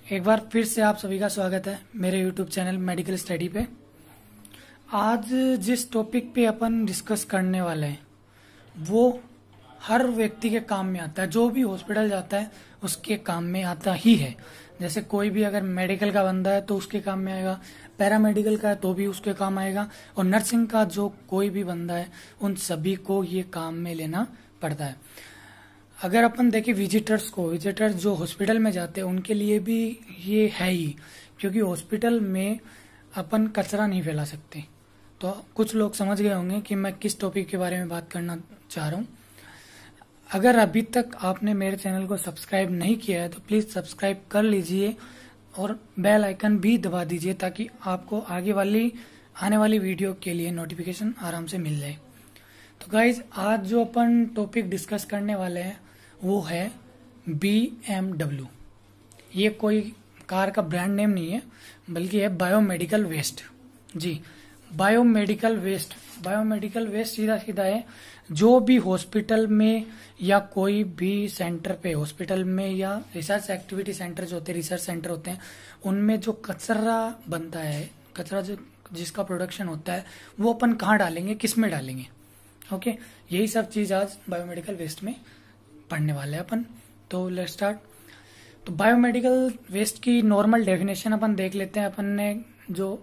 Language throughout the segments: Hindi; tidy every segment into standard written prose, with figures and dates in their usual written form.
एक बार फिर से आप सभी का स्वागत है मेरे YouTube चैनल मेडिकल स्टडी पे। आज जिस टॉपिक पे अपन डिस्कस करने वाले हैं वो हर व्यक्ति के काम में आता है। जो भी हॉस्पिटल जाता है उसके काम में आता ही है। जैसे कोई भी अगर मेडिकल का बंदा है तो उसके काम में आएगा, पैरामेडिकल का है तो भी उसके काम आएगा, और नर्सिंग का जो कोई भी बंदा है उन सभी को ये काम में लेना पड़ता है। अगर अपन देखें विजिटर्स जो हॉस्पिटल में जाते हैं उनके लिए भी ये है ही, क्योंकि हॉस्पिटल में अपन कचरा नहीं फैला सकते। तो कुछ लोग समझ गए होंगे कि मैं किस टॉपिक के बारे में बात करना चाह रहा हूँ। अगर अभी तक आपने मेरे चैनल को सब्सक्राइब नहीं किया है तो प्लीज सब्सक्राइब कर लीजिए और बेल आइकन भी दबा दीजिए ताकि आपको आने वाली वीडियो के लिए नोटिफिकेशन आराम से मिल जाए। तो गाइज, आज जो अपन टॉपिक डिस्कस करने वाले हैं वो है BMW। ये कोई कार का ब्रांड नेम नहीं है बल्कि है बायोमेडिकल वेस्ट। जी, बायोमेडिकल वेस्ट सीधा सीधा है जो भी हॉस्पिटल में या कोई भी सेंटर पे, हॉस्पिटल में या रिसर्च एक्टिविटी सेंटर जो होते हैं, रिसर्च सेंटर होते हैं, उनमें जो कचरा बनता है, कचरा जो जिसका प्रोडक्शन होता है वो अपन कहाँ डालेंगे, किस में डालेंगे। ओके, यही सब चीज आज बायोमेडिकल वेस्ट में पढ़ने वाले हैं अपन। तो लेट्स स्टार्ट। तो बायोमेडिकल वेस्ट की नॉर्मल डेफिनेशन अपन देख लेते हैं। अपन ने जो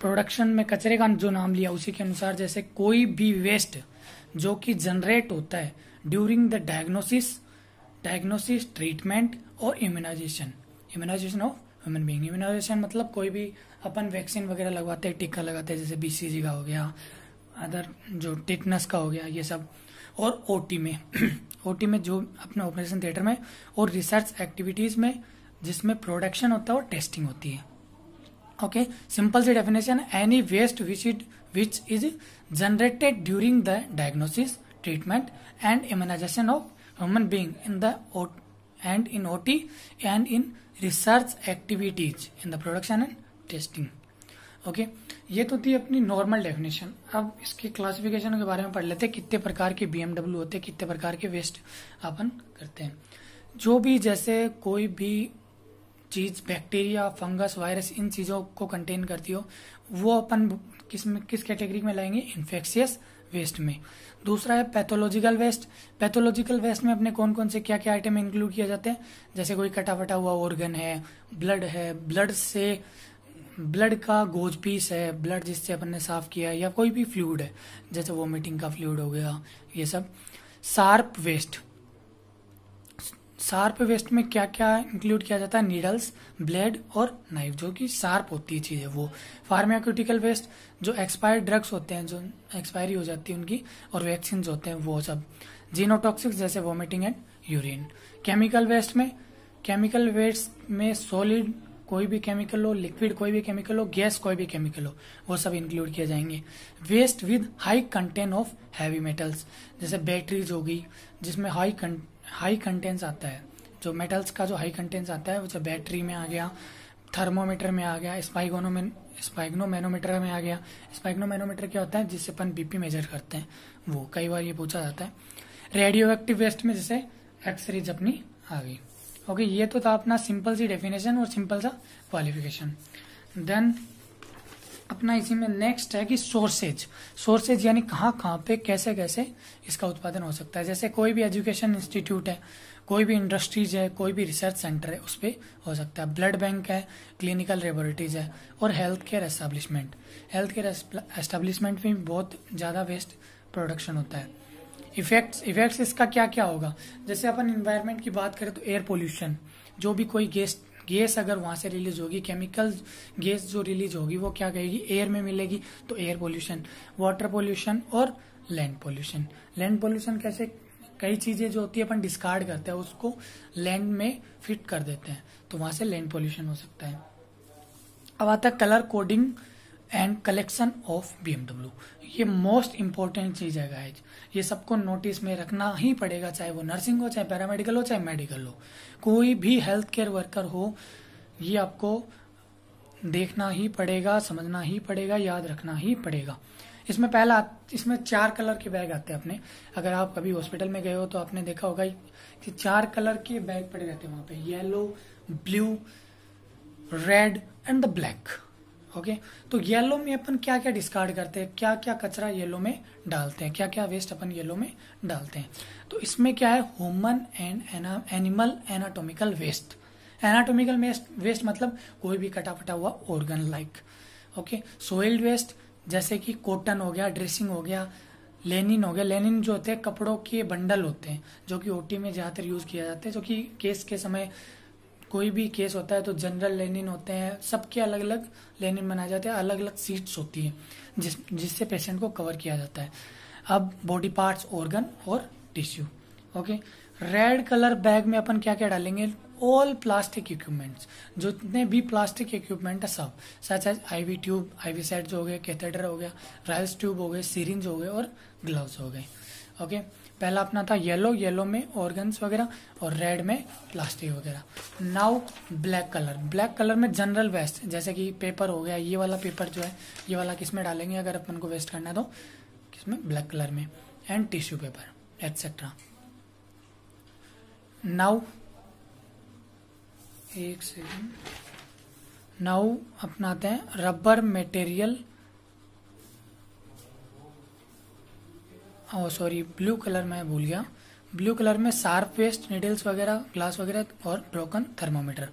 प्रोडक्शन में कचरे का जो नाम लिया उसी के अनुसार, जैसे कोई भी वेस्ट जो कि जनरेट होता है ड्यूरिंग द डायग्नोसिस, ट्रीटमेंट और immunisation of human being. Immunisation मतलब कोई भी अपन वैक्सीन वगैरह लगवाते हैं, टीका लगाते हैं, जैसे BCG का हो गया, अदर जो टिटनस का हो गया, ये सब। और ओटी में जो अपने ऑपरेशन थिएटर में, और रिसर्च एक्टिविटीज में जिसमें प्रोडक्शन होता है और टेस्टिंग होती है। ओके, सिंपल सी definition, any waste which is generated during the diagnosis, treatment and immunisation of human being in OT and in research activities in the production and testing. Okay, ये तो थी अपनी नॉर्मल डेफिनेशन। अब इसकी क्लासिफिकेशन के बारे में पढ़ लेते हैं। कितने प्रकार के BMW होते हैं, कितने प्रकार के वेस्ट अपन करते हैं। जो भी, जैसे कोई भी चीज बैक्टीरिया, फंगस, वायरस, इन चीजों को कंटेन करती हो वो अपन किस कैटेगरी में लाएंगे, इन्फेक्शियस वेस्ट में। दूसरा है पैथोलॉजिकल वेस्ट। पैथोलॉजिकल वेस्ट में अपने कौन कौन से क्या क्या आइटम इंक्लूड किया जाते हैं, जैसे कोई कटा फटा हुआ ऑर्गन है, ब्लड का गोज पीस है, ब्लड जिससे अपन ने साफ किया है, या कोई भी फ्लूइड है जैसे वोमिटिंग का फ्लूइड हो गया, ये सब। शार्प वेस्ट में क्या क्या इंक्लूड किया जाता है, नीडल्स, ब्लेड और नाइफ, जो कि शार्प होती है चीजें वो। फार्मास्यूटिकल वेस्ट, जो एक्सपायर्ड ड्रग्स होते हैं, जो एक्सपायरी हो जाती है उनकी, और वैक्सीन होते हैं वो सब। जीनोटॉक्सिक्स जैसे vomiting and urine. Chemical waste में सॉलिड कोई भी केमिकल हो, लिक्विड कोई भी केमिकल हो, गैस कोई भी केमिकल हो, वो सब इंक्लूड किए जाएंगे। Waste with high content of heavy metals, जैसे बैटरीज होगी जिसमें हाई कंटेंट्स आता है, जो मेटल्स का जो हाई कंटेंट्स आता है, वो बैटरी में आ गया, थर्मोमीटर में आ गया, स्पाइग्नोमैनोमीटर में आ गया। स्पाइग्नोमैनोमीटर क्या होता है, जिससे अपन BP मेजर करते हैं, वो कई बार ये पूछा जाता है। रेडियो एक्टिव वेस्ट में जैसे एक्सरेज अपनी आ गई। ओके, ये तो था अपना सिंपल सी डेफिनेशन और सिंपल सा क्वालिफिकेशन। देन अपना इसी में नेक्स्ट है कि सोर्सेज यानी कहाँ पे कैसे इसका उत्पादन हो सकता है। जैसे कोई भी एजुकेशन इंस्टीट्यूट है, कोई भी इंडस्ट्रीज है, कोई भी रिसर्च सेंटर है, उस पर हो सकता है। ब्लड बैंक है, क्लिनिकल लेबोरेटरीज है, और हेल्थ केयर एस्टेब्लिशमेंट में बहुत ज्यादा वेस्ट प्रोडक्शन होता है। इफेक्ट्स इसका क्या क्या होगा, जैसे अपन इन्वायरमेंट की बात करें तो एयर पोल्यूशन, जो भी कोई गैस अगर वहां से रिलीज होगी, केमिकल गैस जो रिलीज होगी वो क्या कहेगी, एयर में मिलेगी, तो एयर पोल्यूशन। वाटर पोल्यूशन और लैंड पोल्यूशन कैसे, कई चीजें जो होती है अपन डिस्कार्ड करते हैं उसको लैंड में फिट कर देते हैं, तो वहां से लैंड पोल्यूशन हो सकता है। अब आता है colour coding and collection of BMW। ये मोस्ट इंपॉर्टेंट चीज है गाइज, ये सबको नोटिस में रखना ही पड़ेगा, चाहे वो नर्सिंग हो, चाहे पैरामेडिकल हो, चाहे मेडिकल हो, कोई भी हेल्थ केयर वर्कर हो, ये आपको देखना ही पड़ेगा, समझना ही पड़ेगा, याद रखना ही पड़ेगा। इसमें इसमें 4 कलर के बैग आते हैं अपने। अगर आप कभी हॉस्पिटल में गए हो तो आपने देखा होगा कि 4 कलर के बैग पड़े रहते हैं वहां पे, yellow, blue, red and the black. Okay, तो येलो में अपन क्या क्या डिस्कार्ड करते हैं, क्या क्या कचरा येलो में डालते हैं, क्या क्या वेस्ट अपन येलो में डालते हैं। तो इसमें क्या है, human and animal anatomical waste. Anatomical waste मतलब कोई भी कटा फटा हुआ organ like. Okay, soiled waste जैसे कि कॉटन हो गया, ड्रेसिंग हो गया, लेनिन हो गया। लेनिन जो होते हैं कपड़ों के बंडल होते हैं जो कि ओटी में ज्यादातर यूज किया जाता है, जो कि केस के समय कोई भी केस होता है तो जनरल लेनिन होते हैं, सबके अलग अलग लेनिन बनाए जाते हैं, अलग अलग सीट्स होती है जिससे पेशेंट को कवर किया जाता है। अब बॉडी पार्ट्स, ऑर्गन और tissue. Okay, red colour bag में अपन क्या क्या डालेंगे, ऑल प्लास्टिक इक्विपमेंट्स, जितने भी प्लास्टिक इक्विपमेंट है सब, such as IV tube, IV set जो हो गए, कैथेटर हो गया, राइल्स ट्यूब हो गए, सिरिंज हो गए और ग्लव्स हो गए। ओके, पहला अपना था येलो में ऑर्गन्स वगैरह और रेड में प्लास्टिक वगैरह। नाउ ब्लैक कलर में जनरल वेस्ट जैसे कि पेपर हो गया, ये वाला पेपर जो है ये वाला किस में डालेंगे अगर अपन को वेस्ट करना है तो किसमें, ब्लैक कलर में, and tissue paper etcetera. Now एक सेकेंड, नाउ अपनाते हैं rubber material, sorry blue colour में भूल गया, ब्लू कलर में शार्प वेस्ट, नीडल्स वगैरह, ग्लास वगैरह और ब्रोकन थर्मामीटर,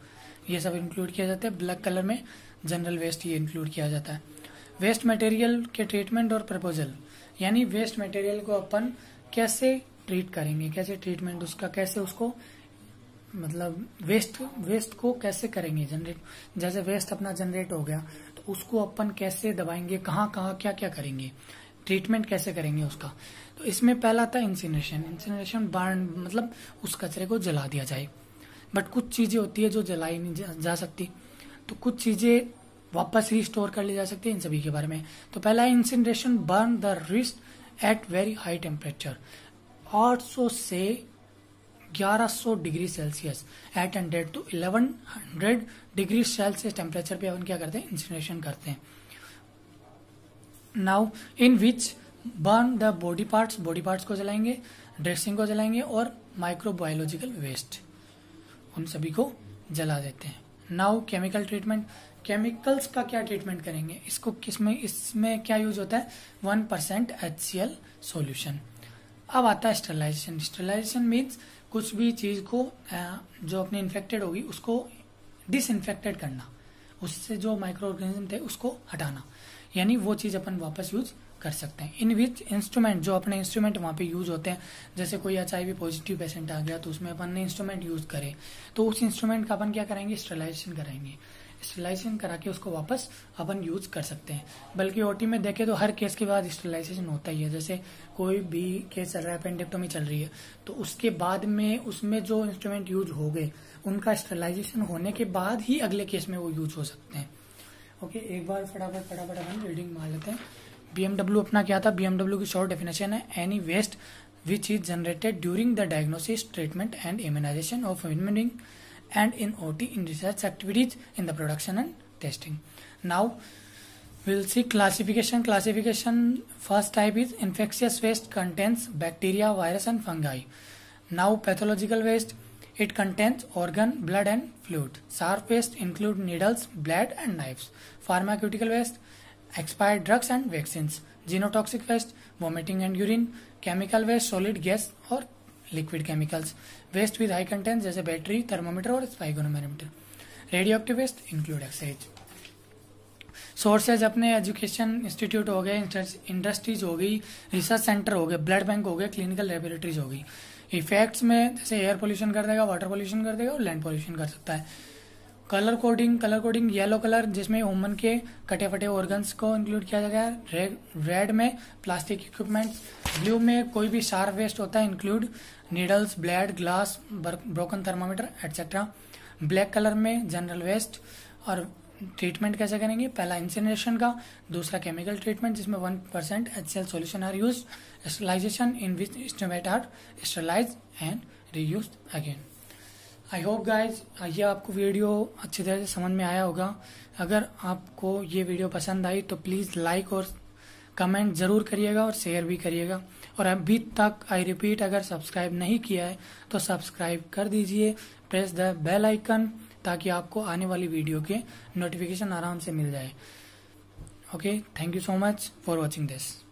ये सब इंक्लूड किया जाता है। ब्लैक कलर में जनरल वेस्ट ये इंक्लूड किया जाता है। वेस्ट मटेरियल के ट्रीटमेंट और प्रपोजल, यानी वेस्ट मटेरियल को अपन कैसे ट्रीट करेंगे, कैसे ट्रीटमेंट उसका, कैसे उसको मतलब वेस्ट को कैसे करेंगे जनरेट। जैसे वेस्ट अपना जनरेट हो गया तो उसको अपन कैसे दबाएंगे, कहाँ कहाँ क्या क्या करेंगे, ट्रीटमेंट कैसे करेंगे उसका। तो इसमें पहला था इंसिनरेशन बर्न, मतलब उस कचरे को जला दिया जाए। बट कुछ चीजें होती है जो जलाई नहीं जा सकती, तो कुछ चीजें वापस रिस्टोर कर ली जा सकती है, इन सभी के बारे में। तो पहला है incineration burn the waste at very high temperature, 800 से 1100 degree Celsius at 100 to 1100 degree Celsius temperature पे अपन क्या करते हैं, इंसिनरेशन करते हैं। Now in which burn the body parts को जलाएंगे, ड्रेसिंग को जलाएंगे और माइक्रोबायोलॉजिकल वेस्ट, उन सभी को जला देते हैं। नाउ केमिकल ट्रीटमेंट, केमिकल्स का क्या ट्रीटमेंट करेंगे, इसमें क्या यूज होता है, 1% HCl सॉल्यूशन। अब आता है स्टरलाइजेशन मीन्स कुछ भी चीज को जो अपने इन्फेक्टेड होगी उसको डिसइंफेक्टेड करना, उससे जो माइक्रो ऑर्गेनिज्म थे उसको हटाना, यानी वो चीज अपन वापस यूज कर सकते हैं। इन विच इंस्ट्रूमेंट, जो अपने इंस्ट्रूमेंट वहां पे यूज होते हैं, जैसे कोई HIV पॉजिटिव पेशेंट आ गया तो उसमें अपन ने इंस्ट्रूमेंट यूज करे तो उस इंस्ट्रूमेंट का अपन क्या कराएंगे, स्टरलाइजेशन कराएंगे। स्टरलाइजेशन करा के उसको वापस अपन यूज कर सकते हैं। बल्कि ओटी में देखे तो हर केस के बाद स्टरलाइजेशन होता ही है। जैसे कोई भी केस चल रहा है, अपेंडेक्टोमी चल रही है, तो उसके बाद में उसमें जो इंस्ट्रूमेंट यूज हो गए उनका स्टरलाइजेशन होने के बाद ही अगले केस में वो यूज हो सकते हैं। ओके, एक बार फटाफट हम रीडिंग मार लेते हैं। BMW अपना क्या था, BMW की शॉर्ट डेफिनेशन है any waste which is generated during the diagnosis, treatment and immunisation of human being and in OT in research activities in the production and testing. Now we'll see classification. First type is infectious waste, contains bacteria, virus and fungi. Now pathological waste, it contains organ, blood and fluid. Sharp waste include needles, blade and knives. Pharmaceutical waste, expired drugs and vaccines. Genotoxic waste, vomiting and urine. Chemical waste, solid, gas or liquid chemicals. Waste with high content जैसे बैटरी, थर्मोमीटर और sphygmomanometer. Radioactive waste include x-rays. Sources अपने एजुकेशन इंस्टीट्यूट हो गए, इंडस्ट्रीज हो गई, रिसर्च सेंटर हो गए, ब्लड बैंक हो गए, क्लिनिकल लेबोरेटरीज हो गई। इफेक्ट्स में जैसे एयर पोल्यूशन कर देगा, वाटर पोल्यूशन कर देगा और लैंड पोल्यूशन कर सकता है। कलर कोडिंग येलो कलर जिसमें ह्यूमन के कटे फटे ऑर्गन्स को इंक्लूड किया गया। रेड में प्लास्टिक इक्विपमेंट्स, ब्लू में कोई भी शार्प वेस्ट होता है include needles, blade, glass, broken thermometer etcetera. Black colour में जनरल वेस्ट। और ट्रीटमेंट कैसे करेंगे, पहला इंसिनरेशन का, दूसरा केमिकल ट्रीटमेंट जिसमें 1% HCl solution are use. Sterilisation in which instrument are sterilise and reuse again. I hope guys ये आपको वीडियो अच्छी तरह से समझ में आया होगा। अगर आपको ये वीडियो पसंद आई तो प्लीज़ लाइक और कमेंट जरूर करिएगा और शेयर भी करिएगा। और अभी तक आई रिपीट अगर सब्सक्राइब नहीं किया है तो सब्सक्राइब कर दीजिए, प्रेस द बेल आइकन, ताकि आपको आने वाली वीडियो के नोटिफिकेशन आराम से मिल जाए। Okay, thank you so much for watching this.